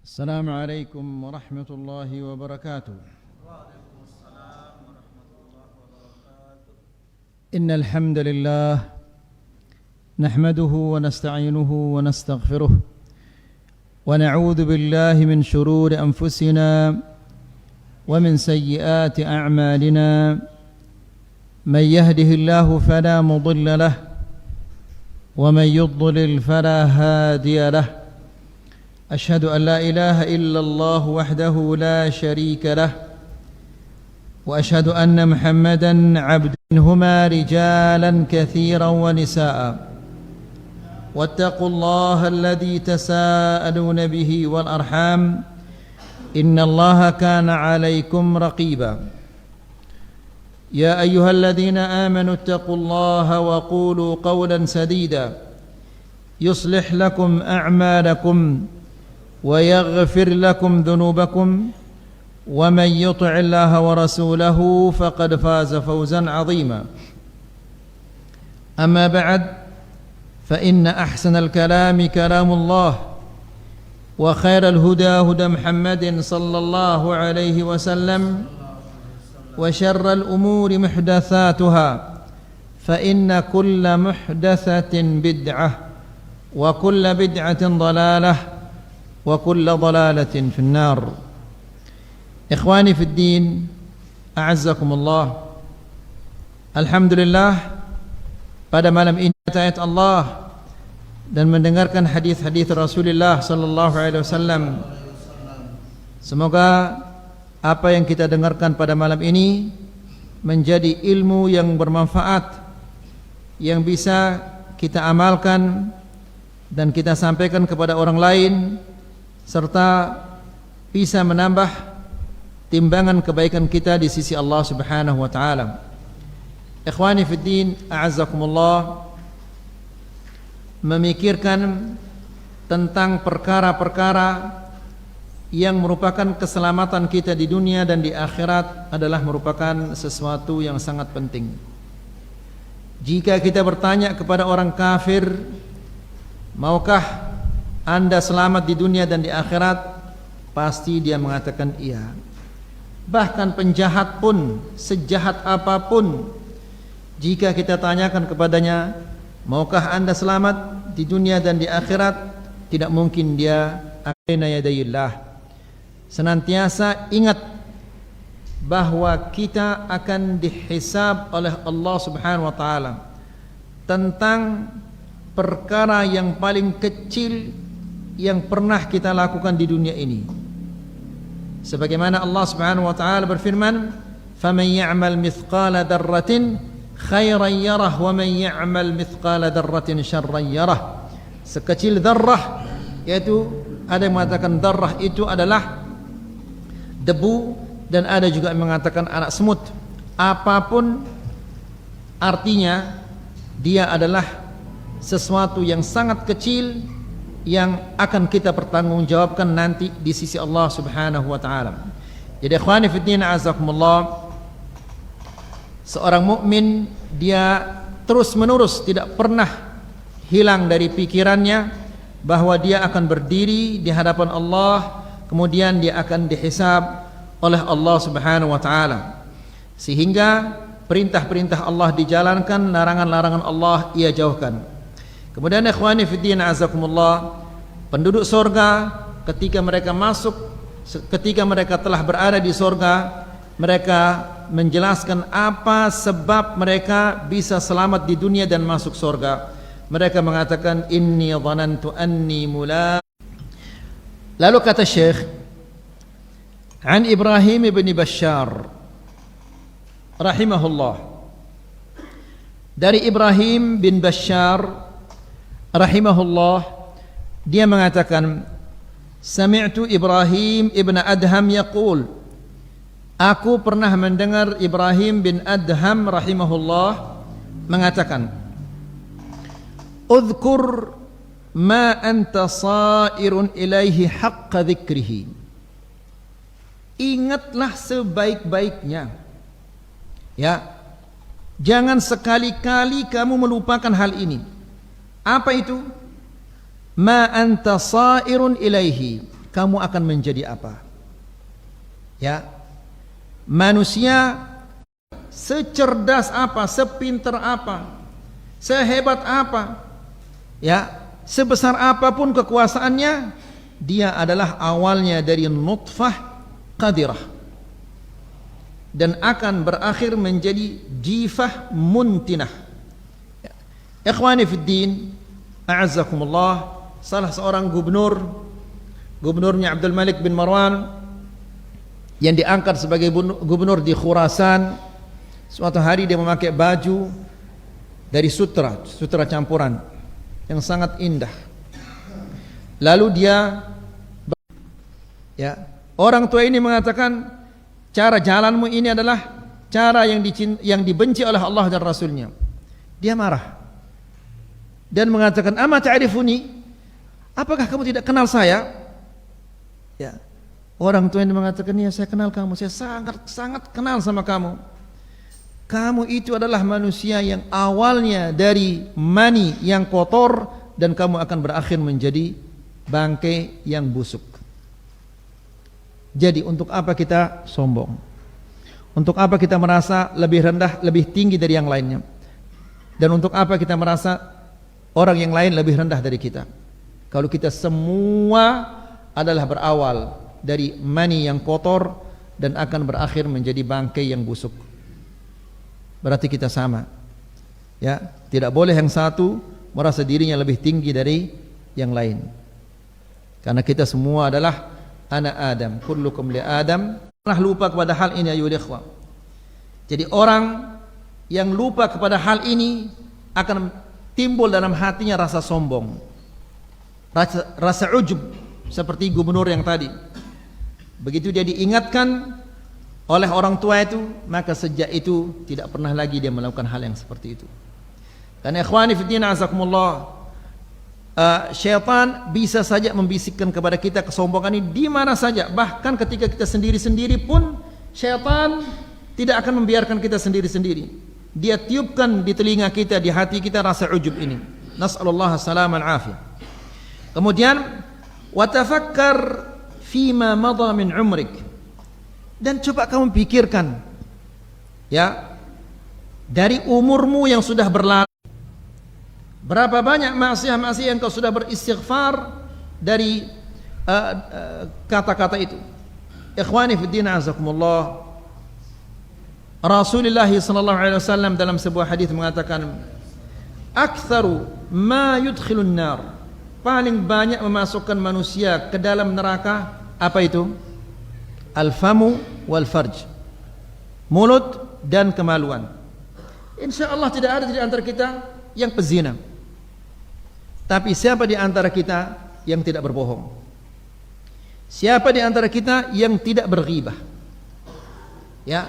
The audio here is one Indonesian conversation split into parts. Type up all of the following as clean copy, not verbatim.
السلام عليكم ورحمة الله وبركاته. وعليكم السلام ورحمة الله وبركاته. إن الحمد لله نحمده ونستعينه ونستغفره ونعوذ بالله من شرور أنفسنا ومن سيئات أعمالنا. من يهده الله فلا مضل له ومن يضلل فلا هادي له. أشهد أن لا إله إلا الله وحده لا شريك له وأشهد أن محمدا عبدهما رجالا كثيرا ونساء واتقوا الله الذي تساءلون به والأرحام إن الله كان عليكم رقيبا. يا أيها الذين آمنوا اتقوا الله وقولوا قولا سديدا يصلح لكم أعمالكم ويغفر لكم ذنوبكم ومن يطع الله ورسوله فقد فاز فوزا عظيما. أما بعد فإن أحسن الكلام كلام الله وخير الهدى هدى محمد صلى الله عليه وسلم وشر الأمور محدثاتها فإن كل محدثة بدعة وكل بدعة ضلالة وكل ضلالة في النار. إخواني في الدين أعزكم الله. Alhamdulillah, pada malam ini ayat Allah dan mendengarkan hadis-hadis Rasulullah sallallahu alaihi wasallam. Semoga apa yang kita dengarkan pada malam ini menjadi ilmu yang bermanfaat yang bisa kita amalkan dan kita sampaikan kepada orang lain, serta bisa menambah timbangan kebaikan kita di sisi Allah Subhanahu wa taala. Ikhwani fid din, a'azzakumullah, memikirkan tentang perkara-perkara yang merupakan keselamatan kita di dunia dan di akhirat adalah merupakan sesuatu yang sangat penting. Jika kita bertanya kepada orang kafir, maukah Anda selamat di dunia dan di akhirat? Pasti dia mengatakan iya. Bahkan penjahat pun, sejahat apapun, jika kita tanyakan kepadanya, maukah Anda selamat di dunia dan di akhirat? Tidak mungkin dia aina yadayillah. Senantiasa ingat bahwa kita akan dihisab oleh Allah Subhanahu wa taala tentang perkara yang paling kecil yang pernah kita lakukan di dunia ini. Sebagaimana Allah Subhanahu wa taala berfirman, "Faman ya'mal mithqala dzarratin khairan yarah wa man ya'mal mithqala dzarratin syarran yarah." Sekecil dzarrah, yaitu ada yang mengatakan dzarrah itu adalah debu dan ada juga yang mengatakan anak semut. Apapun artinya, dia adalah sesuatu yang sangat kecil yang akan kita pertanggungjawabkan nanti di sisi Allah Subhanahu wa taala. Jadi ikhwani fi din, azakumullah, seorang mukmin dia terus-menerus tidak pernah hilang dari pikirannya bahwa dia akan berdiri di hadapan Allah, kemudian dia akan dihisab oleh Allah Subhanahu wa taala. Sehingga perintah-perintah Allah dijalankan, larangan-larangan Allah ia jauhkan. Kemudian ikhwani fi din, azakumullah, penduduk surga ketika mereka masuk, ketika mereka telah berada di surga, mereka menjelaskan apa sebab mereka bisa selamat di dunia dan masuk surga. Mereka mengatakan, inni dhanantu anni mulaq. Lalu kata Syekh, an Ibrahim bin Bashar rahimahullah, dari Ibrahim bin Bashar rahimahullah, dia mengatakan, sami'tu Ibrahim ibn Adham yaqul, aku pernah mendengar Ibrahim bin Adham rahimahullah mengatakan, udhkur ma anta sairun ilaihi haqqa dhikrihi. Ingatlah sebaik-baiknya, ya, jangan sekali-kali kamu melupakan hal ini. Apa itu? Ma anta sairun ilaihi, kamu akan menjadi apa. Ya, manusia secerdas apa, sepintar apa, sehebat apa, ya, sebesar apapun kekuasaannya, dia adalah awalnya dari nutfah qadirah dan akan berakhir menjadi jifah muntinah. Ya. Ikhwani fid din, a'azzakumullah, salah seorang gubernurnya Abdul Malik bin Marwan yang diangkat sebagai gubernur di Khurasan, suatu hari dia memakai baju dari sutra campuran yang sangat indah. Lalu dia, ya, orang tua ini mengatakan, cara jalanmu ini adalah cara yang dibenci oleh Allah dan Rasulnya. Dia marah dan mengatakan, ama ta'rifuni, apakah kamu tidak kenal saya? Ya, orang tua ini mengatakan, ya saya kenal kamu, saya sangat kenal sama kamu. Kamu itu adalah manusia yang awalnya dari mani yang kotor dan kamu akan berakhir menjadi bangkai yang busuk. Jadi untuk apa kita sombong? Untuk apa kita merasa lebih rendah, lebih tinggi dari yang lainnya? Dan untuk apa kita merasa orang yang lain lebih rendah dari kita? Kalau kita semua adalah berawal dari mani yang kotor dan akan berakhir menjadi bangkai yang busuk. Berarti kita sama. Ya, tidak boleh yang satu merasa dirinya lebih tinggi dari yang lain. Karena kita semua adalah anak Adam, kullukum li Adam. Pernah lupa kepada hal ini ayyuhal ikhwah. Jadi orang yang lupa kepada hal ini akan timbul dalam hatinya rasa sombong, rasa ujub, seperti gubernur yang tadi. Begitu dia diingatkan oleh orang tua itu, maka sejak itu tidak pernah lagi dia melakukan hal yang seperti itu. Dan ikhwani fiddin azakumullah, syaitan bisa saja membisikkan kepada kita kesombongan ini di mana saja. Bahkan ketika kita sendiri-sendiri pun syaitan tidak akan membiarkan kita sendiri-sendiri. Dia tiupkan di telinga kita, di hati kita rasa ujub ini. Nas'alullah salaman afiyah. Kemudian watafakkar fima madha min umrik, dan coba kamu pikirkan, ya, dari umurmu yang sudah berlalu, berapa banyak maksiat-maksiat yang kau sudah beristighfar dari kata-kata itu. Ikhwani fiddin azakumullah, Rasulullah sallallahu alaihi wasallam dalam sebuah hadis mengatakan, aktsaru ma yudkhilun nar, paling banyak memasukkan manusia ke dalam neraka, apa itu? Al-famu wal farj, mulut dan kemaluan. Insyaallah tidak ada di antara kita yang pezina. Tapi siapa di antara kita yang tidak berbohong? Siapa di antara kita yang tidak berghibah? Ya.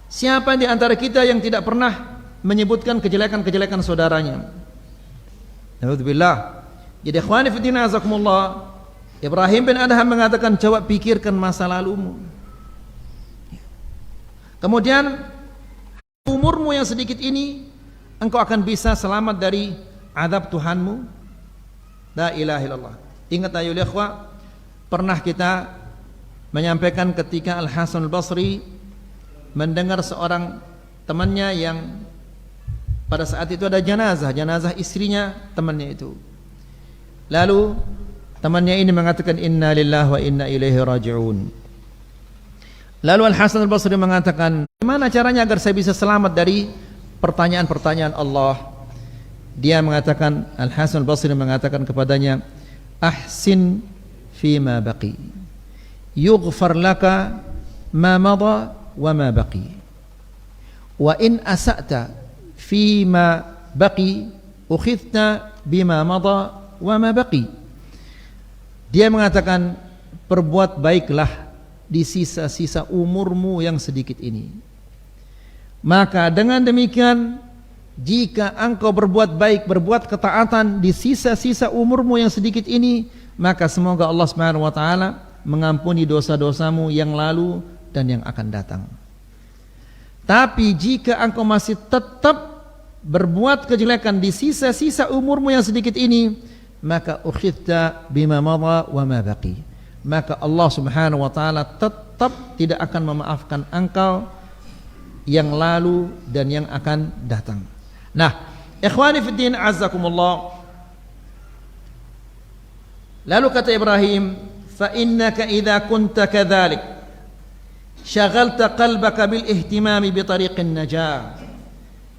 Siapa di antara kita yang tidak pernah menyebutkan kejelekan-kejelekan saudaranya? Alhamdulillah. Jadi ikhwani fillah azakumullah, Ibrahim bin Adham mengatakan, coba pikirkan masa lalumu. Kemudian umurmu yang sedikit ini, engkau akan bisa selamat dari azab Tuhanmu. La ilaha illallah. Ingat ayo ikhwah, pernah kita menyampaikan ketika Al-Hasan Al-Basri mendengar seorang temannya yang pada saat itu ada jenazah istrinya temannya itu. Lalu temannya ini mengatakan, inna lillahi wa inna ilaihi raji'un. Lalu Al-Hasan Al-Basri mengatakan, bagaimana caranya agar saya bisa selamat dari pertanyaan-pertanyaan Allah? Dia mengatakan, Al-Hasan Al-Basri mengatakan kepadanya, ahsin fima baqi, yughfar laka ma madha wa ma baqi, wa in asa'ta fima baqi ukhidta bima madha wa ma baqi. Dia mengatakan, perbuat baiklah di sisa-sisa umurmu yang sedikit ini. Maka dengan demikian, jika engkau berbuat baik, berbuat ketaatan di sisa-sisa umurmu yang sedikit ini, maka semoga Allah Subhanahu wa taala mengampuni dosa-dosamu yang lalu dan yang akan datang. Tapi jika engkau masih tetap berbuat kejelekan di sisa-sisa umurmu yang sedikit ini, maka ukhidta bima madha wa ma baqi, maka Allah Subhanahu wa taala tetap tidak akan memaafkan engkau yang lalu dan yang akan datang. Nah, ikhwani fiddin azzakumullah. Lalu kata Ibrahim, fa innaka idza kunta kadzalik syaghalta qalbaka bil ihtimami bi tariqin najah.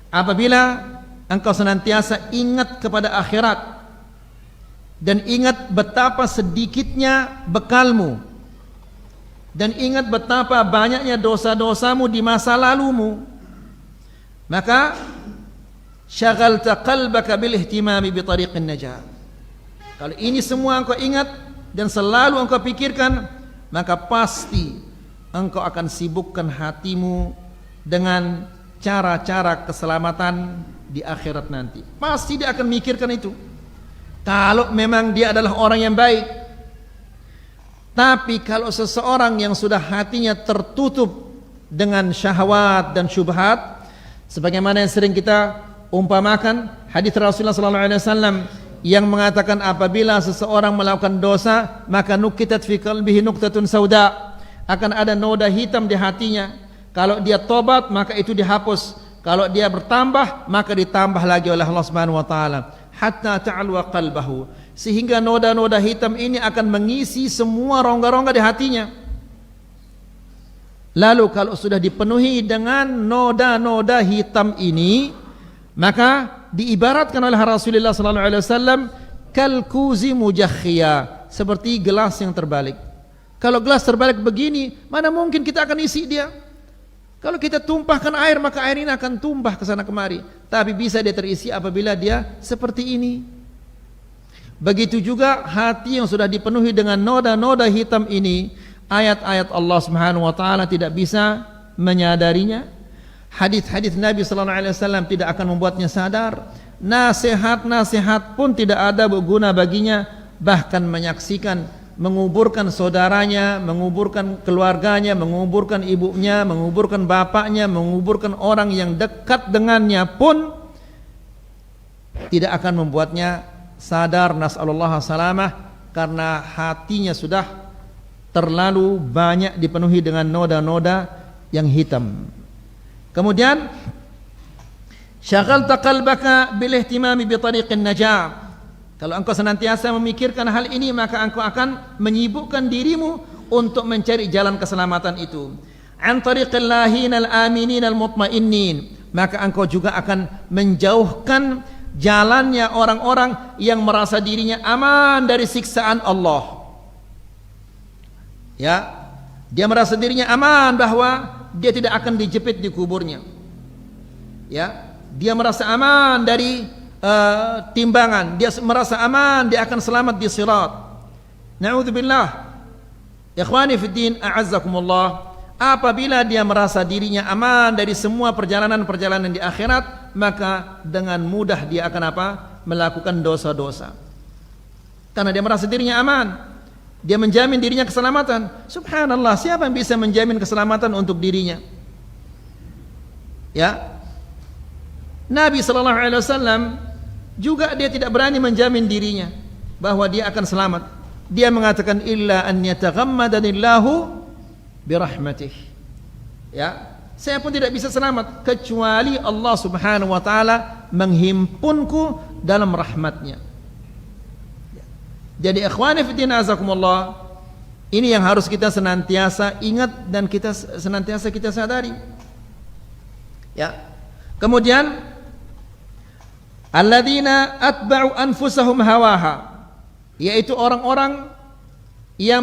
Apabila engkau senantiasa ingat kepada akhirat dan ingat betapa sedikitnya bekalmu dan ingat betapa banyaknya dosa-dosamu di masa lalumu, maka syaghalta qalbaka bil ihtimami bi tariqin najah. Kalau ini semua engkau ingat dan selalu engkau pikirkan, maka pasti engkau akan sibukkan hatimu dengan cara-cara keselamatan di akhirat nanti. Pasti dia akan mikirkan itu. Kalau memang dia adalah orang yang baik. Tapi kalau seseorang yang sudah hatinya tertutup dengan syahwat dan syubhat, sebagaimana yang sering kita umpamakan hadis Rasulullah SAW yang mengatakan apabila seseorang melakukan dosa, maka nukitat fi qalbihi nuqtatun sauda, akan ada noda hitam di hatinya. Kalau dia tobat, maka itu dihapus. Kalau dia bertambah, maka ditambah lagi oleh Allah Subhanahu wa taala hatta ta'alwa qalbahu, sehingga noda-noda hitam ini akan mengisi semua rongga-rongga di hatinya. Lalu kalau sudah dipenuhi dengan noda-noda hitam ini, maka diibaratkan oleh Rasulullah sallallahu alaihi wasallam kal kuzi mujakhia, seperti gelas yang terbalik. Kalau gelas terbalik begini, mana mungkin kita akan isi dia? Kalau kita tumpahkan air, maka air ini akan tumpah ke sana kemari. Tapi bisa dia terisi apabila dia seperti ini. Begitu juga hati yang sudah dipenuhi dengan noda-noda hitam ini, ayat-ayat Allah Subhanahu wa taala tidak bisa menyadarinya. Hadis-hadis Nabi sallallahu alaihi wasallam tidak akan membuatnya sadar. Nasihat-nasihat pun tidak ada berguna baginya, bahkan menyaksikan menguburkan saudaranya, menguburkan keluarganya, menguburkan ibunya, menguburkan bapaknya, menguburkan orang yang dekat dengannya pun tidak akan membuatnya sadar, nas'alullah salamah, karena hatinya sudah terlalu banyak dipenuhi dengan noda-noda yang hitam. Kemudian syaghalta qalbaka bil ihtimami bi tariqin najah. Kalau engkau senantiasa memikirkan hal ini, maka engkau akan menyibukkan dirimu untuk mencari jalan keselamatan itu. An tariqil lahinal amininal mutmainnin, maka engkau juga akan menjauhkan jalannya orang-orang yang merasa dirinya aman dari siksaan Allah. Ya, dia merasa dirinya aman bahwa dia tidak akan dijepit di kuburnya. Ya, dia merasa aman dari timbangan, dia merasa aman, dia akan selamat di sirat. Na'udzubillah. Ikhwani fiddin a'azzakumullah, apabila dia merasa dirinya aman dari semua perjalanan-perjalanan di akhirat, maka dengan mudah dia akan apa? Melakukan dosa-dosa. Karena dia merasa dirinya aman, dia menjamin dirinya keselamatan. Subhanallah, siapa yang bisa menjamin keselamatan untuk dirinya? Ya, Nabi sallallahu alaihi wasallam juga dia tidak berani menjamin dirinya bahwa dia akan selamat. Dia mengatakan illa an yataghammadanillahu birahmatih. Ya, saya pun tidak bisa selamat kecuali Allah Subhanahu wa taala menghimpunku dalam rahmatnya. Jadi ikhwani fi din azakumullah, ini yang harus kita senantiasa ingat dan kita senantiasa kita sadari. Ya. Kemudian alladzina atba'u anfusahum hawaha, yaitu orang-orang yang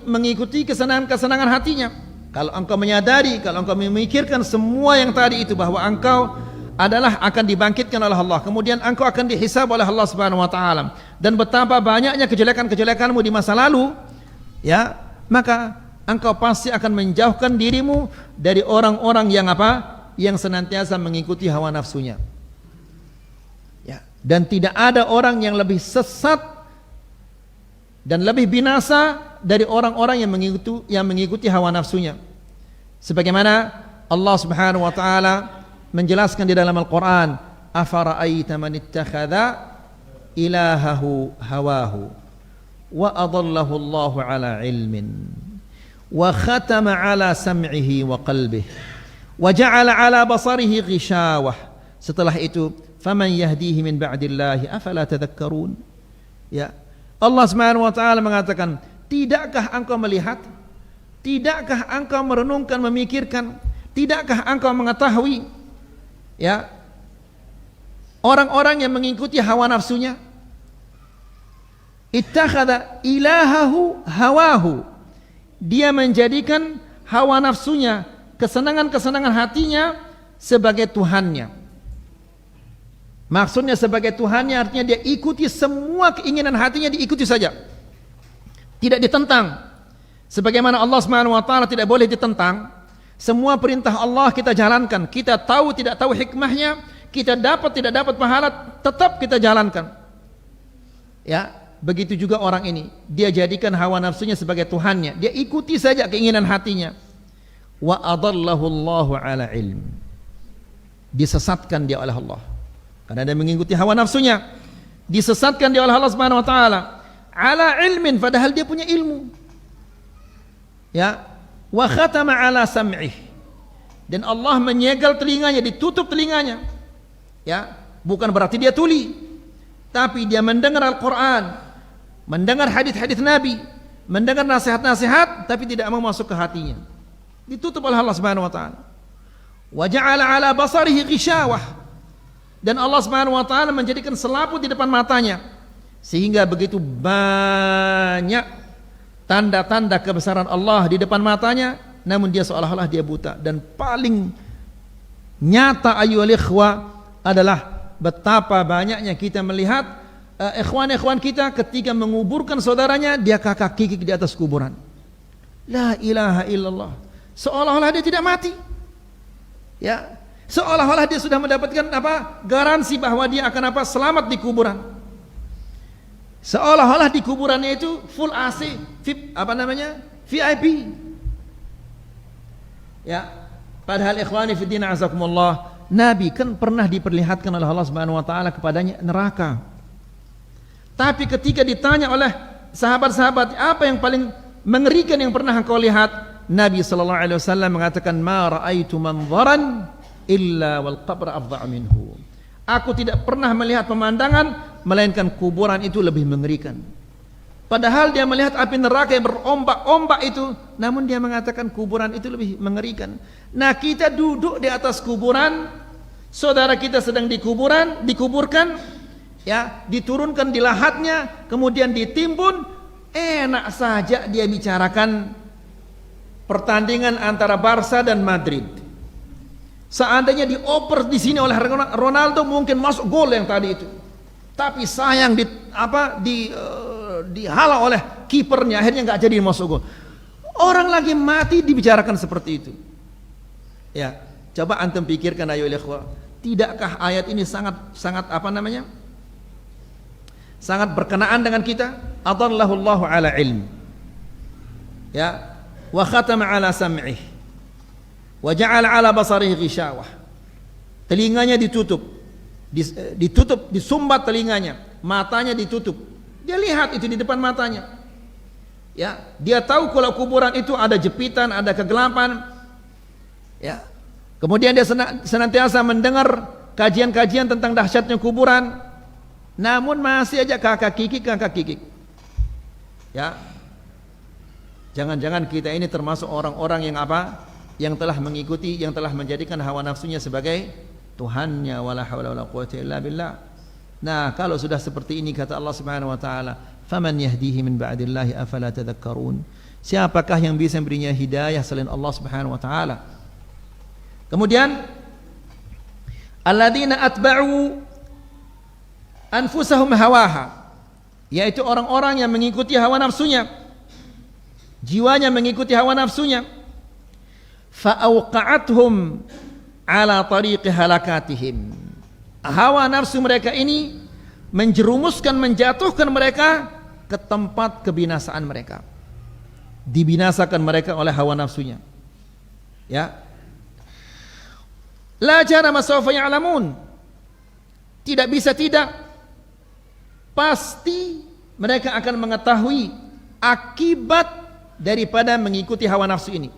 mengikuti kesenangan-kesenangan hatinya. Kalau engkau menyadari, kalau engkau memikirkan semua yang tadi itu, bahwa engkau adalah akan dibangkitkan oleh Allah, kemudian engkau akan dihisab oleh Allah Subhanahu wa taala, dan betapa banyaknya kejelekan-kejelekanmu di masa lalu, ya, maka engkau pasti akan menjauhkan dirimu dari orang-orang yang apa? Yang senantiasa mengikuti hawa nafsunya. Ya, dan tidak ada orang yang lebih sesat dan lebih binasa dari orang-orang yang mengikuti hawa nafsunya. Sebagaimana Allah Subhanahu wa taala menjelaskan di dalam Al-Qur'an, afara'aita man ittakhadha ilahahu hawahu wa adallahu Allahu ala ilmin wa khatama ala sam'ihi wa qalbihi wa ja'ala ala basarihi ghishawah. Setelah itu, faman yahdihi min ba'dillahi afala tadhakkarun. Ya, Allah Subhanahu wa taala mengatakan, tidakkah engkau melihat, tidakkah engkau merenungkan, memikirkan, tidakkah engkau mengetahui, ya, orang-orang yang mengikuti hawa nafsunya, ittakhadha ilahahu hawahu, dia menjadikan hawa nafsunya, kesenangan-kesenangan hatinya sebagai Tuhannya. Maksudnya sebagai Tuhannya artinya dia ikuti semua keinginan hatinya, diikuti saja, tidak ditentang. Sebagaimana Allah Subhanahu wa taala tidak boleh ditentang. Semua perintah Allah kita jalankan. Kita tahu tidak tahu hikmahnya, kita dapat tidak dapat pahala, tetap kita jalankan. Ya, begitu juga orang ini, dia jadikan hawa nafsunya sebagai Tuhannya, dia ikuti saja keinginan hatinya. Wa adallahu Allahu ala ilm, disesatkan dia oleh Allah karena dia mengikuti hawa nafsunya, disesatkan dia oleh Allah Subhanahu wa taala ala ilmin, padahal dia punya ilmu. Ya, wa khatama ala sam'ih, dan Allah menyegel telinganya, ditutup telinganya. Ya, bukan berarti dia tuli, tapi dia mendengar Al-Quran, mendengar hadis-hadis Nabi, mendengar nasihat-nasihat, tapi tidak mau masuk ke hatinya, ditutup oleh Allah Subhanahu wa taala. Wa ja'ala ala basarihi ghishawah, dan Allah Subhanahu wa taala menjadikan selaput di depan matanya, sehingga begitu banyak tanda-tanda kebesaran Allah di depan matanya, namun dia seolah-olah dia buta. Dan paling nyata ayyuhal ikhwah adalah betapa banyaknya kita melihat ikhwan-ikhwan kita ketika menguburkan saudaranya, dia kakak kikik di atas kuburan. La ilaha illallah, seolah-olah dia tidak mati. Ya, seolah-olah dia sudah mendapatkan apa? Garansi bahwa dia akan apa? Selamat di kuburan. Seolah-olah di kuburannya itu full AC, VIP, apa namanya? VIP. Ya, padahal ikhwani fi din azakumullah, Nabi kan pernah diperlihatkan oleh Allah Subhanahu wa taala kepadanya neraka. Tapi ketika ditanya oleh sahabat-sahabat, apa yang paling mengerikan yang pernah engkau lihat? Nabi sallallahu alaihi wasallam mengatakan, ma raaitu manzaran illa wal qabr afdha minhu. Aku tidak pernah melihat pemandangan melainkan kuburan itu lebih mengerikan. Padahal dia melihat api neraka yang berombak-ombak itu, namun dia mengatakan kuburan itu lebih mengerikan. Nah, kita duduk di atas kuburan, saudara kita sedang dikuburkan, ya, diturunkan di lahatnya, kemudian ditimbun, enak saja dia bicarakan pertandingan antara Barca dan Madrid. Seandainya dioper di sini oleh Ronaldo, mungkin masuk gol yang tadi itu. Tapi sayang dihalau oleh kipernya, akhirnya nggak jadi masuk gol. Orang lagi mati dibicarakan seperti itu. Ya, coba antum pikirkan ayo ikhwah, tidakkah ayat ini sangat apa namanya? Sangat berkenaan dengan kita? Adallahu Allahu ala ilm. Ya, wa khatama ala sam'ih wa ja'ala ala basarihi ghishawah. Telinganya ditutup, disumbat telinganya, matanya ditutup. Dia lihat itu di depan matanya. Ya, dia tahu kalau kuburan itu ada jepitan, ada kegelapan. Ya. Kemudian dia senantiasa mendengar kajian-kajian tentang dahsyatnya kuburan. Namun masih aja kakak kikik. Ya. Jangan-jangan kita ini termasuk orang-orang yang apa? Yang telah mengikuti, yang telah menjadikan hawa nafsunya sebagai Tuhannya. Wala haula wala quwwata illa billah. Nah, kalau sudah seperti ini kata Allah Subhanahu wa taala, faman yahdihi min ba'dillahi afala tadhakkarun. Siapakah yang bisa memberinya hidayah selain Allah Subhanahu wa taala? Kemudian alladzina atba'u anfusahum hawaha, yaitu orang-orang yang mengikuti hawa nafsunya, jiwanya mengikuti hawa nafsunya. Fa'auqa'athum ala tariqi halakatihim. Hawa nafsu mereka ini menjerumuskan, menjatuhkan mereka ke tempat kebinasaan mereka. Dibinasakan mereka oleh hawa nafsunya. Ya. La jarama sawfa ya'lamun. Tidak bisa tidak, pasti mereka akan mengetahui akibat daripada mengikuti hawa nafsu ini.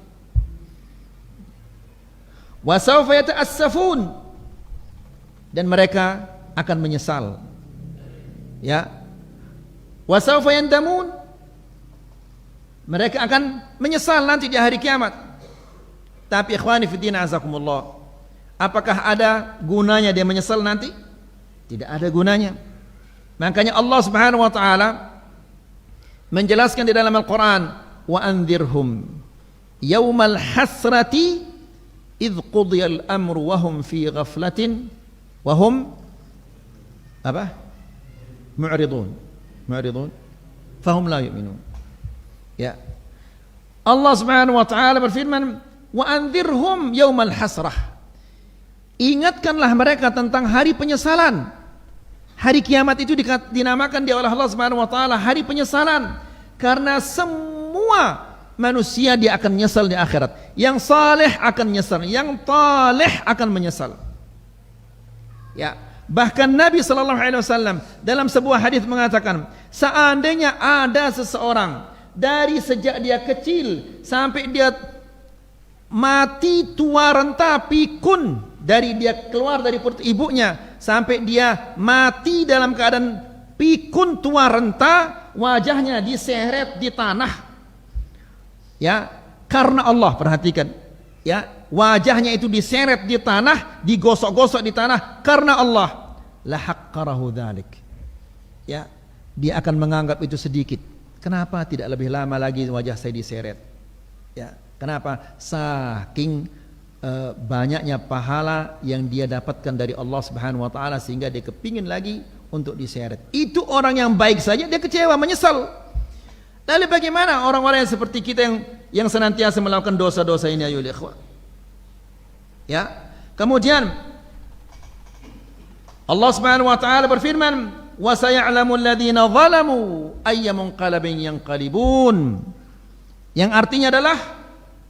Wa sawfa yata'assafun, dan mereka akan menyesal. Ya. Wa sawfa yandamun, mereka akan menyesal nanti di hari kiamat. Tapi ikhwani fi din azakumullah, apakah ada gunanya dia menyesal nanti? Tidak ada gunanya. Makanya Allah Subhanahu wa taala menjelaskan di dalam Al-Qur'an, wa anzirhum yaumal hasrati idh qudiyal amru wa hum fi ghaflatin wa hum mu'ridun fahum la yu'minun. Ya, Allah Subhanahu wa taala berfirman, wa anzirhum yaumal hasrah, ingatkanlah mereka tentang hari penyesalan. Hari kiamat itu dinamakan oleh Allah Subhanahu wa taala hari penyesalan, karena semua manusia dia akan menyesal di akhirat. Yang saleh akan menyesal, yang taleh akan menyesal. Ya, bahkan Nabi sallallahu alaihi wasallam dalam sebuah hadis mengatakan, seandainya ada seseorang dari sejak dia kecil sampai dia mati tua renta pikun, dari dia keluar dari perut ibunya sampai dia mati dalam keadaan pikun tua renta, wajahnya diseret di tanah. Ya, karena Allah, perhatikan, ya, wajahnya itu diseret di tanah, digosok-gosok di tanah karena Allah. La haqqarahu dzalik. Ya, dia akan menganggap itu sedikit. Kenapa tidak lebih lama lagi wajah saya diseret? Ya, kenapa? Saking banyaknya pahala yang dia dapatkan dari Allah Subhanahu wa taala, sehingga dia kepingin lagi untuk diseret. Itu orang yang baik saja dia kecewa, menyesal. Lalu bagaimana orang-orang yang seperti kita yang senantiasa melakukan dosa-dosa ini, ayo ikhwah? Ya. Kemudian Allah Subhanahu wa taala berfirman, wa sayalamu alladziina zalamu ayya munqalabin yanqalibun, yang artinya adalah,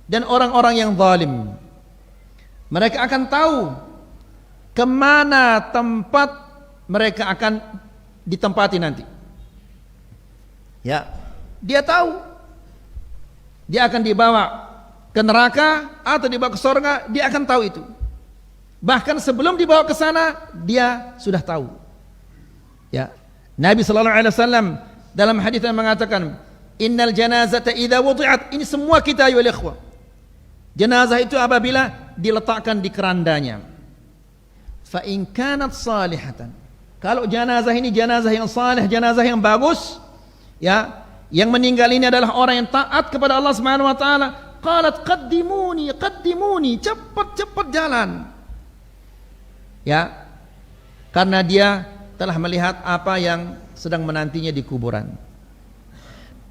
dan orang-orang yang zalim mereka akan tahu kemana tempat mereka akan ditempati nanti. Ya, dia tahu dia akan dibawa ke neraka atau dibawa ke surga, dia akan tahu itu. Bahkan sebelum dibawa ke sana dia sudah tahu. Ya, Nabi sallallahu alaihi wasallam dalam hadis yang mengatakan, innal janazata idza wudi'at, ini semua kita ya ikhwah. Jenazah itu apabila diletakkan di kerandanya, fa in kanat salihatan, kalau jenazah ini jenazah yang saleh, jenazah yang bagus, ya, yang meninggal ini adalah orang yang taat kepada Allah Subhanahu wa taala, qalat qaddimuni qaddimuni, cepat jalan. Ya, karena dia telah melihat apa yang sedang menantinya di kuburan.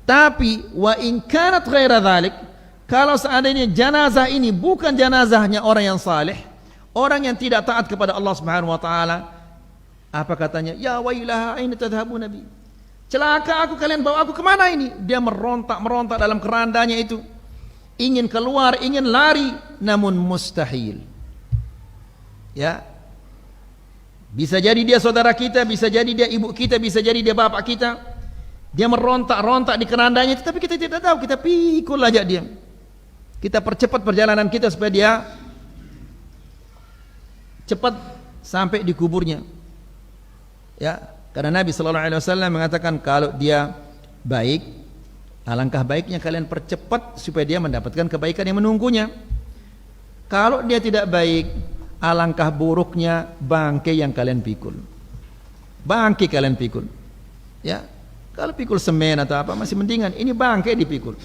Tapi wa in kanat ghaira dzalik, kalau seandainya jenazah ini bukan jenazahnya orang yang saleh, orang yang tidak taat kepada Allah Subhanahu wa taala, apa katanya? Ya wailaha aina tadhhabuna bi? Celaka aku, kalian bawa aku kemana ini? Dia merontak dalam kerandanya itu, ingin keluar, ingin lari, namun mustahil. Ya, bisa jadi dia saudara kita, bisa jadi dia ibu kita, bisa jadi dia bapak kita. Dia merontak-rontak di kerandanya itu, tapi kita tidak tahu, kita pikul aja dia. Kita percepat perjalanan kita supaya dia cepat sampai di kuburnya. Ya, karena Nabi sallallahu alaihi wasallam mengatakan, kalau dia baik, alangkah baiknya kalian percepat supaya dia mendapatkan kebaikan yang menunggunya. Kalau dia tidak baik, alangkah buruknya bangkai yang kalian pikul. Bangkai kalian pikul. Ya, kalau pikul semen atau apa masih mendingan, ini bangkai dipikul.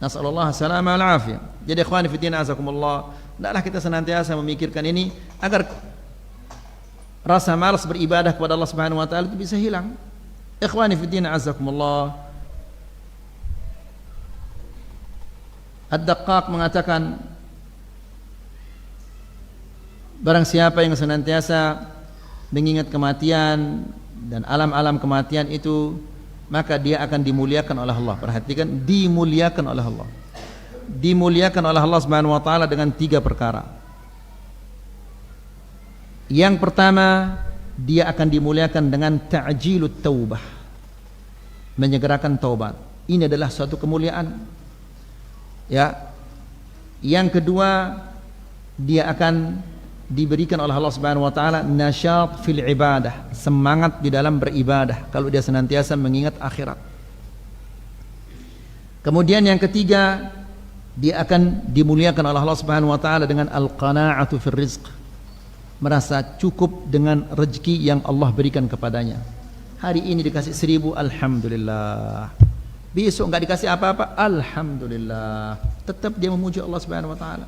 Nasallallahu salamah wal afiyah. Jadi ikhwani fillah azakumullah, hendaklah kita senantiasa memikirkan ini agar rasa malas beribadah kepada Allah Subhanahu wa taala itu bisa hilang. Ikhwani fillah azakumullah. Ad-Daqqaq mengatakan, barang siapa yang senantiasa mengingat kematian dan alam-alam kematian itu, maka dia akan dimuliakan oleh Allah. Perhatikan, dimuliakan oleh Allah. Dimuliakan oleh Allah Subhanahu wa taala dengan 3 perkara. Yang pertama, dia akan dimuliakan dengan ta'jilut taubah. menyegerakan taubat. Ini adalah suatu kemuliaan. Ya. Yang kedua, dia akan diberikan oleh Allah Subhanahu wa taala nasyat fil ibadah, semangat di dalam beribadah kalau dia senantiasa mengingat akhirat. Kemudian yang ketiga, dia akan dimuliakan oleh Allah Subhanahu wa taala dengan al-qana'atu fil rizq, merasa cukup dengan rezeki yang Allah berikan kepadanya. Hari ini dikasih 1000, alhamdulillah. Besok enggak dikasih apa-apa, alhamdulillah. Tetap dia memuji Allah Subhanahu wa taala.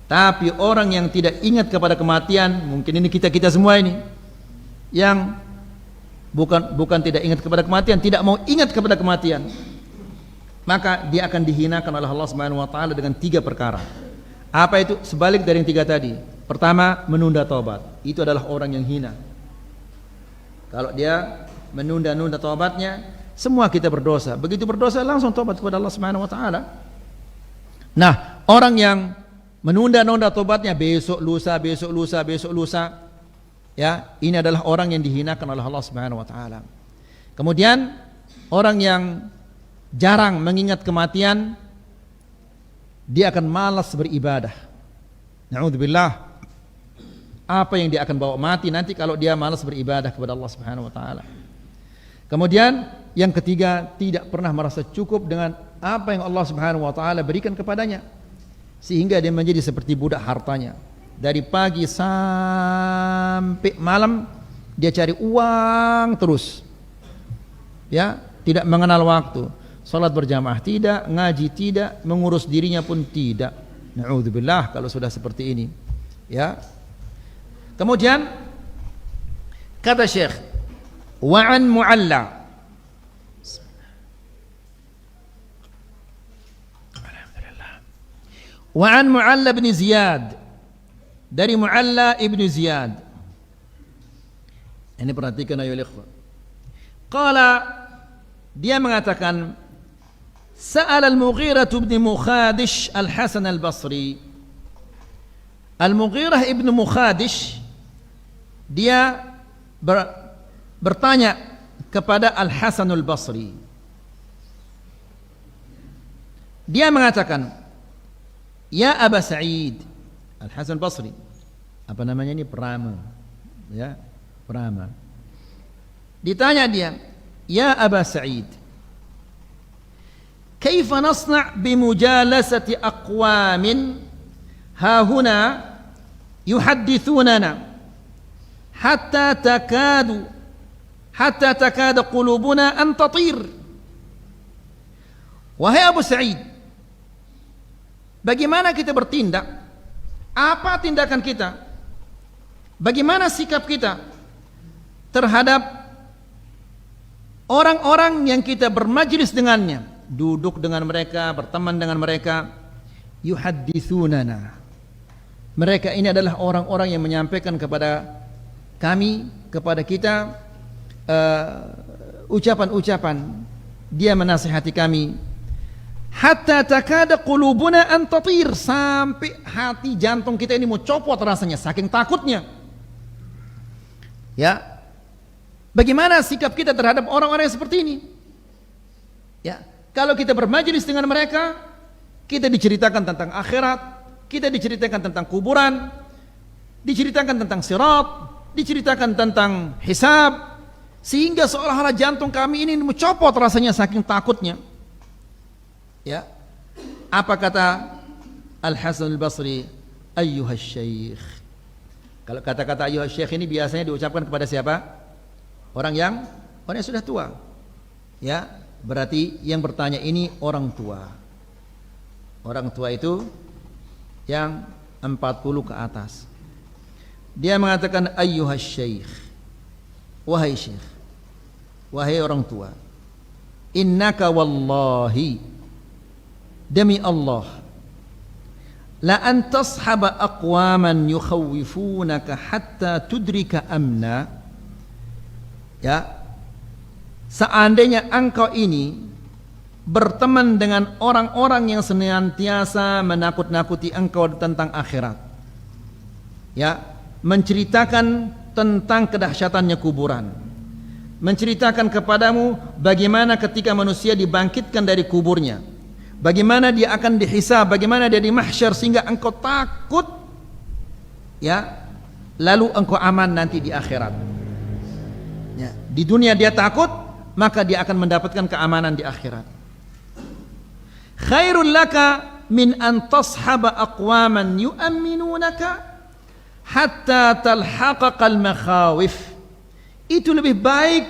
Tapi orang yang tidak ingat kepada kematian, mungkin ini kita semua ini, yang bukan tidak ingat kepada kematian, tidak mau ingat kepada kematian, maka dia akan dihinakan oleh Allah Subhanahu wa taala dengan 3 perkara. Apa itu? Sebalik dari yang 3 tadi. Pertama, menunda taubat. Itu adalah orang yang hina. Kalau dia menunda-nunda taubatnya, semua kita berdosa. Begitu berdosa langsung taubat kepada Allah Subhanahu wa taala. Nah, orang yang menunda-nunda taubatnya besok lusa, ya, ini adalah orang yang dihinakan oleh Allah Subhanahu wa taala. Kemudian orang yang jarang mengingat kematian, dia akan malas beribadah. Na'udzubillah. Apa yang dia akan bawa mati nanti kalau dia malas beribadah kepada Allah Subhanahu wa taala. Kemudian yang ketiga, tidak pernah merasa cukup dengan apa yang Allah Subhanahu wa taala berikan kepadanya, sehingga dia menjadi seperti budak hartanya. Dari pagi sampai malam dia cari uang terus. Ya, tidak mengenal waktu. Salat berjamaah tidak, ngaji tidak, mengurus dirinya pun tidak. Na'udzubillah kalau sudah seperti ini. Ya. Kemudian kata Syekh, wa'an Mu'alla, wa'an Mu'alla bin Ziyad, dari Mu'alla ibn Ziyad. Ini perhatikan ayo ikhwan. Qala, dia mengatakan, sa'ala al-Mughirah bin Mukhadish al-Hasan al-Basri. Al-Mughirah ibn Mukhadish, dia bertanya kepada Al-Hasan al-Basri. Dia mengatakan, ya Aba Sa'id, Al-Hasan al-Basri, apa namanya ini, Prama, ya, Prama. Ditanya dia, ya Aba Sa'id, kaifa nasna' bimujalasati aqwamin hahuna yuhaddithunana hatta takadu qulubuna an tatir. Wahai Abu Sa'id, bagaimana kita bertindak? Apa tindakan kita? Bagaimana sikap kita terhadap orang-orang yang kita bermajlis dengannya, duduk dengan mereka, berteman dengan mereka? Yuhaddithunana, mereka ini adalah orang-orang yang menyampaikan kepada kami, kepada kita ucapan-ucapan, dia menasihati kami. Hatta takada qulubuna an tatir, sampai hati jantung kita ini mau copot rasanya saking takutnya. Ya, bagaimana sikap kita terhadap orang-orang yang seperti ini? Ya, kalau kita bermajelis dengan mereka, kita diceritakan tentang akhirat, kita diceritakan tentang kuburan, diceritakan tentang sirat, diceritakan tentang hisab, sehingga seolah-olah jantung kami ini mau copot rasanya saking takutnya. Ya, apa kata Al-Hasan al-Basri? Ayyuhas syekh. Kalau kata-kata ayyuhas syekh ini biasanya diucapkan kepada siapa? Orang yang sudah tua. Ya, berarti yang bertanya ini orang tua. Orang tua itu yang 40 ke atas. Dia mengatakan ayyuhas syekh, wahai syekh, wahai orang tua, innaka wallahi, demi Allah, la an tashaba aqwaman yukhawifunaka hatta tudrika amna. Ya, seandainya engkau ini berteman dengan orang-orang yang senantiasa menakut-nakuti engkau tentang akhirat, ya, menceritakan tentang kedahsyatannya kuburan, menceritakan kepadamu bagaimana ketika manusia dibangkitkan dari kuburnya, bagaimana dia akan dihisab, bagaimana dia di mahsyar sehingga engkau takut, ya, lalu engkau aman nanti di akhirat. Ya, di dunia dia takut, maka dia akan mendapatkan keamanan di akhirat. Khairul laka min an tashaba aqwaman yu'minunaka hatta talhaqaqal makhawif. Itu lebih baik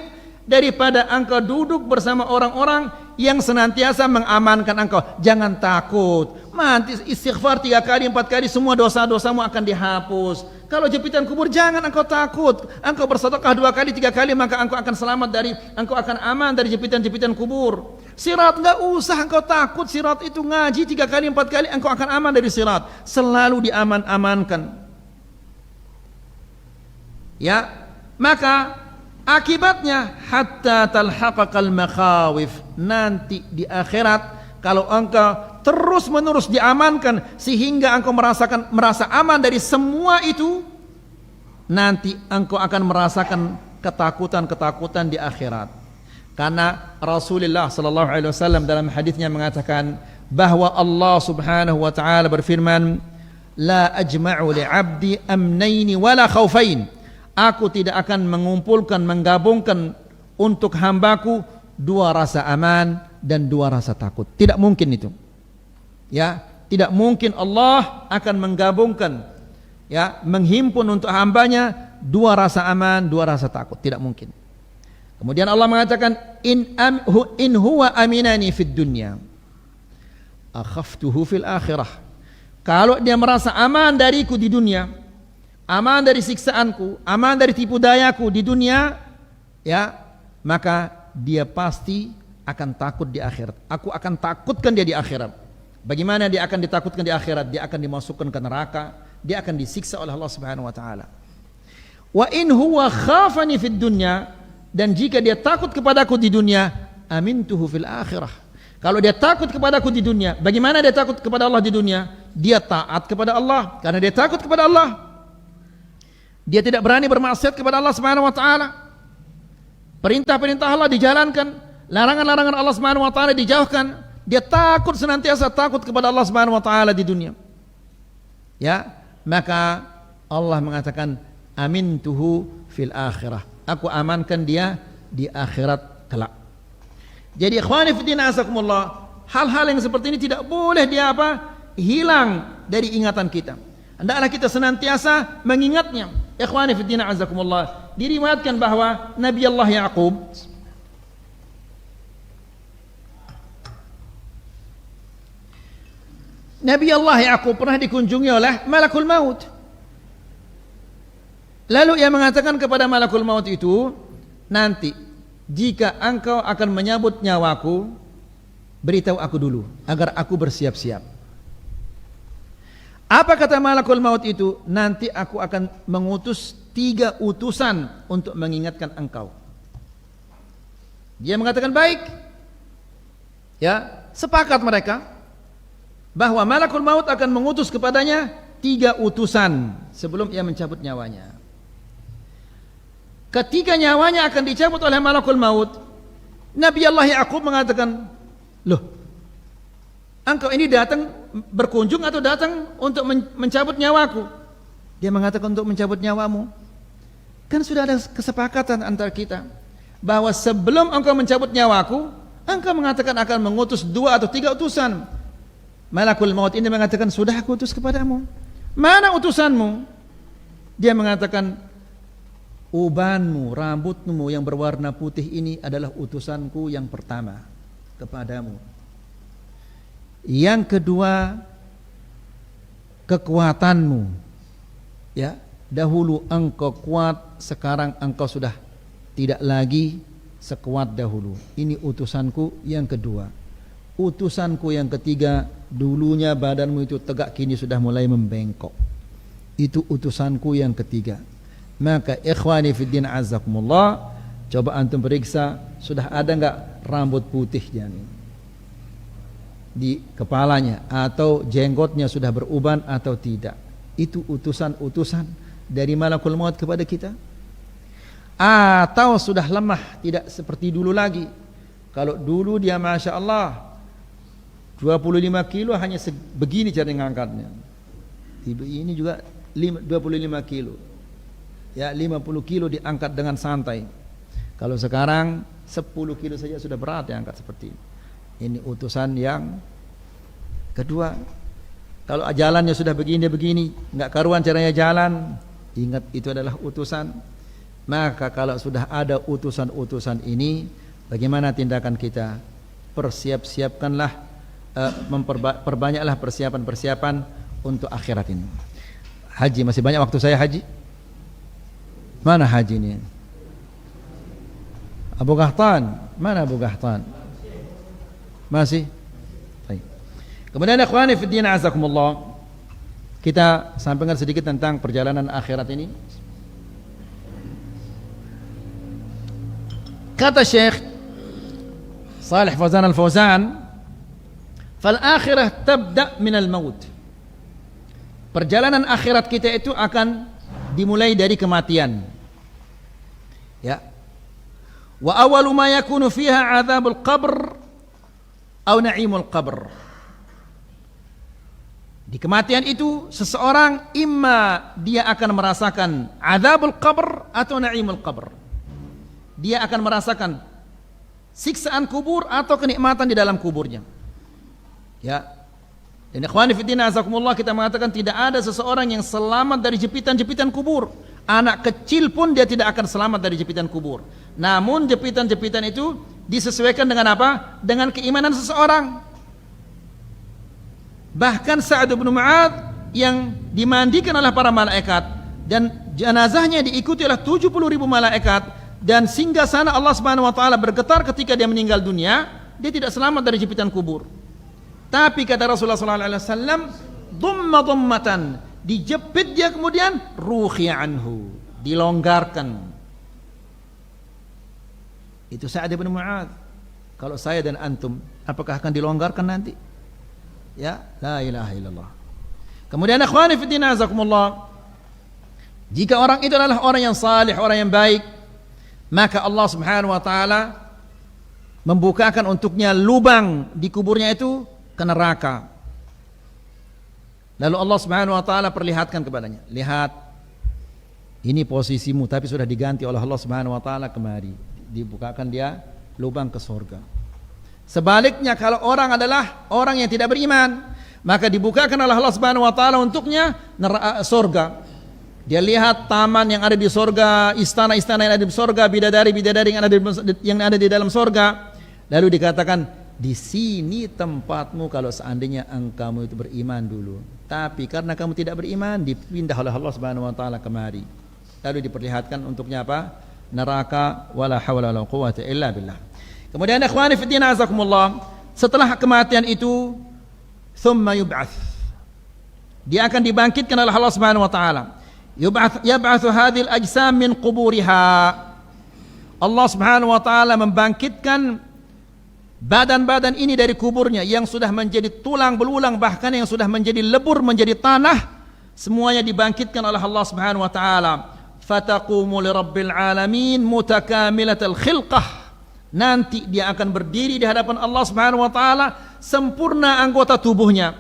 daripada engkau duduk bersama orang-orang yang senantiasa mengamankan engkau. Jangan takut, nanti istighfar 3 kali 4 kali semua dosa-dosamu akan dihapus. Kalau jepitan kubur jangan engkau takut. Engkau bersedekah 2 kali 3 kali maka engkau akan selamat engkau akan aman dari jepitan-jepitan kubur. Sirat enggak usah engkau takut, sirat itu ngaji 3 kali 4 kali engkau akan aman dari sirat. Selalu diaman-amankan. Ya, maka akibatnya hatta talhaqaqal makhawif, nanti di akhirat kalau engkau terus-menerus diamankan sehingga engkau merasa aman dari semua itu, nanti engkau akan merasakan ketakutan-ketakutan di akhirat. Karena Rasulullah sallallahu alaihi wasallam dalam hadisnya mengatakan bahwa Allah Subhanahu wa taala berfirman, "La ajma'u li'abdi amnaini wala khaufain." Aku tidak akan mengumpulkan, menggabungkan untuk hambaku 2 rasa aman dan 2 rasa takut. Tidak mungkin itu. Ya, tidak mungkin Allah akan menggabungkan, ya, menghimpun untuk hambanya 2 rasa aman, 2 rasa takut. Tidak mungkin. Kemudian Allah mengatakan, in huwa aminani fid dunya, akhaftuhu fil akhirah. Kalau dia merasa aman dariku di dunia, aman dari siksaanku, aman dari tipu dayaku di dunia, ya, maka dia pasti akan takut di akhirat. Aku akan takutkan dia di akhirat. Bagaimana dia akan ditakutkan di akhirat? Dia akan dimasukkan ke neraka, dia akan disiksa oleh Allah Subhanahu wa taala. Wa in huwa khafani fid dunya, dan jika dia takut kepadaku di dunia, amintuhu fil akhirah. Kalau dia takut kepadaku di dunia, bagaimana dia takut kepada Allah di dunia? Dia taat kepada Allah. Karena dia takut kepada Allah, dia tidak berani bermaksiat kepada Allah Subhanahu wa taala. Perintah-perintah Allah dijalankan, larangan-larangan Allah Subhanahu wa taala dijauhkan. Dia takut, senantiasa takut kepada Allah Subhanahu wa taala di dunia. Ya, maka Allah mengatakan amintuhu fil akhirah. Aku amankan dia di akhirat kelak. Jadi ikhwani fi din azakumullah, hal-hal yang seperti ini tidak boleh dia hilang dari ingatan kita. Hendaklah kita senantiasa mengingatnya. Ikhwani fi din azakumullah, diriwayatkan bahwa Nabi Allah Yaqub pernah dikunjungi oleh malakul maut. Lalu ia mengatakan kepada malakul maut itu, nanti jika engkau akan menyabut nyawaku, beritahu aku dulu agar aku bersiap-siap. Apa kata malakul maut itu? Nanti aku akan mengutus 3 utusan untuk mengingatkan engkau. Dia mengatakan baik. Ya, sepakat mereka bahwa malakul maut akan mengutus kepadanya 3 utusan sebelum ia mencabut nyawanya. Ketika nyawanya akan dicabut oleh malakul maut, Nabi Allah Yaqub mengatakan, loh, engkau ini datang berkunjung atau datang untuk mencabut nyawaku? Dia mengatakan untuk mencabut nyawamu. Kan sudah ada kesepakatan antara kita bahwa sebelum engkau mencabut nyawaku, engkau mengatakan akan mengutus 2 atau 3 utusan. Malakul maut ini mengatakan, sudah aku utus kepadamu. Mana utusanmu? Dia mengatakan, ubanmu, rambutmu yang berwarna putih ini adalah utusanku yang pertama kepadamu. Yang kedua, kekuatanmu. Ya, dahulu engkau kuat, sekarang engkau sudah tidak lagi sekuat dahulu. Ini utusanku yang kedua. Utusanku yang ketiga, dulunya badanmu itu tegak, kini sudah mulai membengkok. Itu utusanku yang ketiga. Maka ikhwani fiddin azakumullah, coba antum periksa, sudah ada enggak rambut putihnya di kepalanya, atau jenggotnya sudah beruban atau tidak. Itu utusan-utusan dari malakul maut kepada kita. atau sudah lemah, tidak seperti dulu lagi. Kalau dulu dia Masya Allah 25 kilo hanya begini cara ngangkatnya. Ini juga 25 kilo. Ya, 50 kilo diangkat dengan santai. Kalau sekarang 10 kilo saja sudah berat diangkat seperti ini. Ini utusan yang kedua. Kalau jalannya sudah begini, nggak karuan caranya jalan, ingat itu adalah utusan. Maka kalau sudah ada utusan-utusan ini, bagaimana tindakan kita? Persiapkanlah, perbanyaklah persiapan-persiapan untuk akhirat ini. Haji, masih banyak waktu saya haji. Mana haji ini? Abu Qahtan, mana Abu Qahtan? Masih? Baik. Kemudian ikhwani fi din azakumullah, kita sampaikan sedikit tentang perjalanan akhirat ini. Kata Syekh Salih Fauzan Al-Fauzan, fal akhirah tabda min al-maut. Perjalanan akhirat kita itu akan dimulai dari kematian. Ya. Wa awwalu ma yakunu fiha 'adzabul qabr aw na'imul qabr. Di kematian itu seseorang imma dia akan merasakan 'adzabul qabr atau na'imul qabr. Dia akan merasakan siksaan kubur atau kenikmatan di dalam kuburnya. Ya. Dan ikhwani fillah azakumullah, kita mengatakan tidak ada seseorang yang selamat dari jepitan-jepitan kubur. Anak kecil pun dia tidak akan selamat dari jepitan kubur. Namun jepitan-jepitan itu disesuaikan dengan apa? Dengan keimanan seseorang. Bahkan Sa'ad bin Mu'adz yang dimandikan oleh para malaikat dan jenazahnya diikuti oleh 70.000 malaikat, dan singgah sana Allah Subhanahu wa taala bergetar ketika dia meninggal dunia, dia tidak selamat dari jepitan kubur. Tapi kata Rasulullah sallallahu alaihi wasallam, dhammatan, dijepit dia kemudian ruhi anhu, dilonggarkan. Itu Sa'ad bin Mu'adz. Kalau saya dan antum, apakah akan dilonggarkan nanti? Ya, la ilaha illallah. Kemudian akhwani fi din azakumullah, jika orang itu adalah orang yang salih, orang yang baik, maka Allah Subhanahu wa taala membukakan untuknya lubang di kuburnya itu ke neraka. Lalu Allah Subhanahu wa taala perlihatkan kepadanya, lihat, ini posisimu tapi sudah diganti oleh Allah Subhanahu wa taala kemari. Dibukakan dia lubang ke surga. Sebaliknya kalau orang adalah orang yang tidak beriman, maka dibukakan oleh Allah Subhanahu wa taala untuknya surga. Dia lihat taman yang ada di surga, istana-istana yang ada di surga, bidadari-bidadari yang ada di dalam surga. Lalu dikatakan, di sini tempatmu kalau seandainya engkau itu beriman dulu. Tapi karena kamu tidak beriman, dipindah oleh Allah Subhanahu wa taala kemari. Lalu diperlihatkan untuknya apa? Neraka, wala haula wala quwwata illa billah. Kemudian ikhwani fi din azakumullah, setelah kematian itu, thumma yub'ats. Dia akan dibangkitkan oleh Allah Subhanahu wa taala. Yab'atsu hadhil ajsam min quburiha. Allah Subhanahu wa taala membangkitkan badan-badan ini dari kuburnya yang sudah menjadi tulang belulang, bahkan yang sudah menjadi lebur, menjadi tanah, semuanya dibangkitkan oleh Allah Subhanahu wa taala. Fataqumu li rabbil alamin mutakamilatal khilqah. Nanti dia akan berdiri di hadapan Allah Subhanahu wa taala sempurna anggota tubuhnya.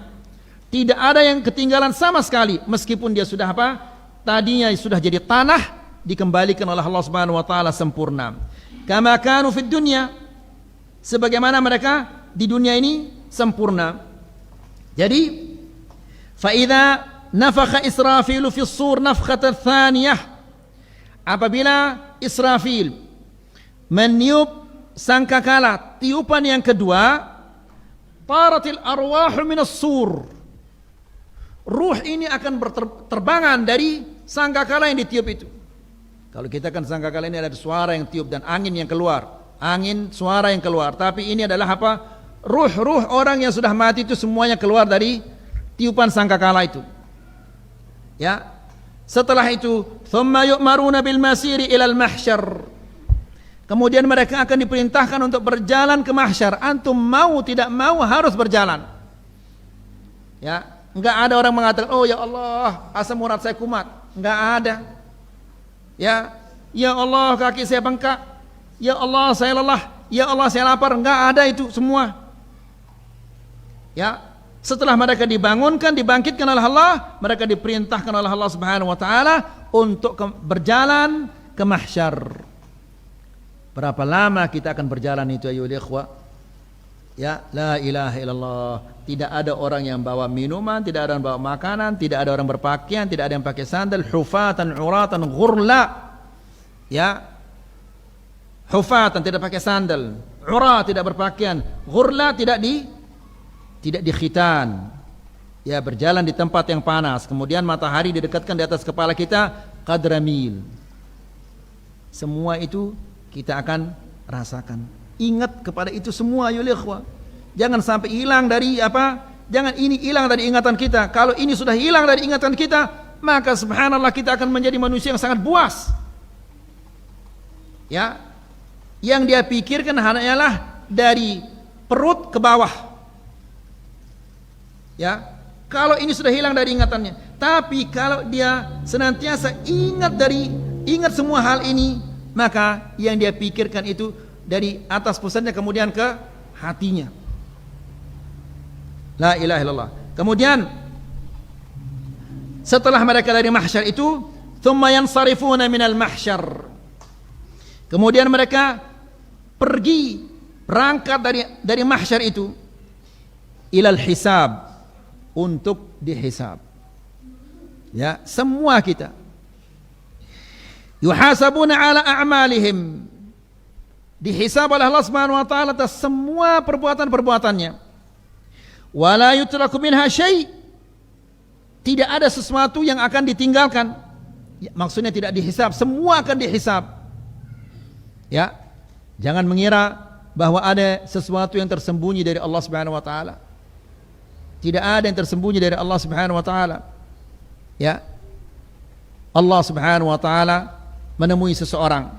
Tidak ada yang ketinggalan sama sekali, meskipun dia sudah apa? Tadinya sudah jadi tanah, dikembalikan oleh Allah Subhanahu wa taala sempurna. Kama kanu fid dunya, sebagaimana mereka di dunia ini sempurna. Jadi fa idza nafakha Israfil fi as-sur nafkhatan thaniyah, apabila Israfil meniup sangkakala tiupan yang kedua, taratil arwahu min as-sur, ruh ini akan berterbangan dari sangkakala yang ditiup itu. Kalau kita kan sangkakala ini ada suara yang tiup dan angin yang keluar, angin suara yang keluar. Tapi ini adalah apa? Ruh-ruh orang yang sudah mati itu semuanya keluar dari tiupan sangkakala itu. Ya. Setelah itu, thumma yu'maruna bil masiri ilal mahsyar. Kemudian mereka akan diperintahkan untuk berjalan ke mahsyar. Antum mau tidak mau harus berjalan. Ya. Enggak ada orang mengatakan, oh ya Allah, asam urat saya kumat. Enggak ada. Ya, ya Allah kaki saya bengkak, ya Allah saya lelah, ya Allah saya lapar. Enggak ada itu semua. Ya, setelah mereka dibangunkan, dibangkitkan oleh Allah, mereka diperintahkan oleh Allah Subhanahu wa taala untuk berjalan ke mahsyar. Berapa lama kita akan berjalan itu ayyuhal ikhwah? Ya, la ilaha illallah. Tidak ada orang yang bawa minuman, tidak ada yang bawa makanan, tidak ada orang berpakaian, tidak ada yang pakai sandal, hufatan uratan ghurla. Ya, hufatan tidak pakai sandal, ura tidak berpakaian, ghurla tidak dikhitan. Ya, berjalan di tempat yang panas, kemudian matahari didekatkan di atas kepala kita qadra mil. Semua itu kita akan rasakan. Ingat kepada itu semua ya ikhwah. Jangan sampai hilang dari jangan ini hilang dari ingatan kita. Kalau ini sudah hilang dari ingatan kita, maka subhanallah kita akan menjadi manusia yang sangat buas. Ya, yang dia pikirkan hanyalah dari perut ke bawah. Ya, kalau ini sudah hilang dari ingatannya. Tapi kalau dia senantiasa ingat semua hal ini, maka yang dia pikirkan itu dari atas pusatnya kemudian ke hatinya. La ilaha illallah. Kemudian setelah mereka dari mahsyar itu, thumma yansarifuna minal mahsyar. Kemudian mereka pergi berangkat dari mahsyar itu ilal hisab, untuk dihisab. Ya, semua kita yuhasabuna ala a'malihim, dihisab oleh Allah Subhanahu wa taala atas semua perbuatan-perbuatannya. Wala yutraku minha syai', tidak ada sesuatu yang akan ditinggalkan. Ya, maksudnya tidak dihisab, semua akan dihisab. Ya, jangan mengira bahwa ada sesuatu yang tersembunyi dari Allah Subhanahu wa taala. Tidak ada yang tersembunyi dari Allah Subhanahu wa taala. Ya, Allah Subhanahu wa taala menemui seseorang,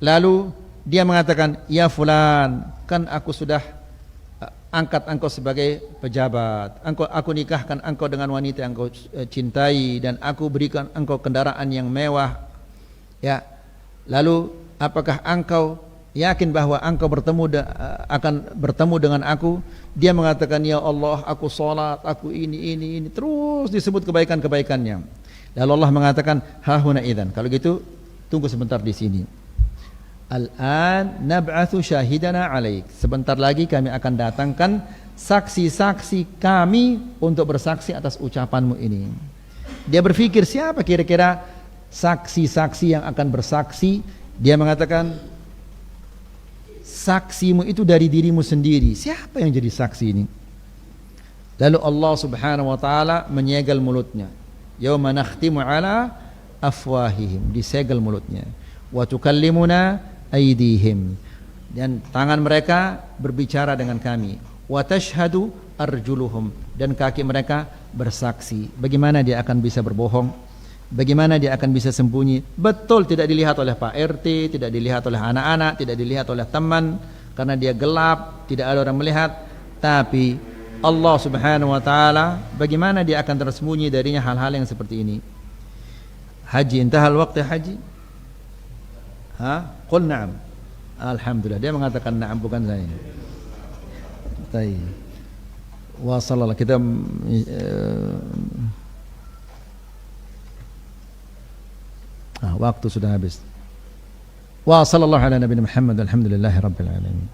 lalu dia mengatakan, ya fulan, kan aku sudah angkat engkau sebagai pejabat, aku nikahkan engkau dengan wanita yang engkau cintai, dan aku berikan engkau kendaraan yang mewah. Ya, lalu apakah engkau yakin bahwa engkau akan bertemu dengan aku? Dia mengatakan, ya Allah, aku sholat, aku ini, terus disebut kebaikan-kebaikannya. Lalu Allah mengatakan, hahuna idzan, kalau gitu tunggu sebentar di sini. Al-an nab'atsu syahidana 'alaik. Sebentar lagi kami akan datangkan saksi-saksi kami untuk bersaksi atas ucapanmu ini. Dia berpikir, siapa kira-kira saksi-saksi yang akan bersaksi? Dia mengatakan, saksimu itu dari dirimu sendiri. Siapa yang jadi saksi ini? Lalu Allah Subhanahu wa taala menyegel mulutnya. Yauma nakhtimu ala afwahihim, disegel mulutnya. Wa tukallimuna aydihim, dan tangan mereka berbicara dengan kami. Wa tashhadu arjuluhum, dan kaki mereka bersaksi. Bagaimana dia akan bisa berbohong? Bagaimana dia akan bisa sembunyi? Betul tidak dilihat oleh Pak RT, tidak dilihat oleh anak-anak, tidak dilihat oleh teman, karena dia gelap, tidak ada orang melihat. Tapi Allah Subhanahu wa taala, bagaimana dia akan tersembunyi darinya hal-hal yang seperti ini? Haji, intahal waqti haji? Qul na'am. Alhamdulillah, dia mengatakan na'am, bukan saya. Baik. Wa sallallahu, kita waktu sudah habis. Wa sallallahu ala nabiyina Muhammad, alhamdulillahi rabbil alamin.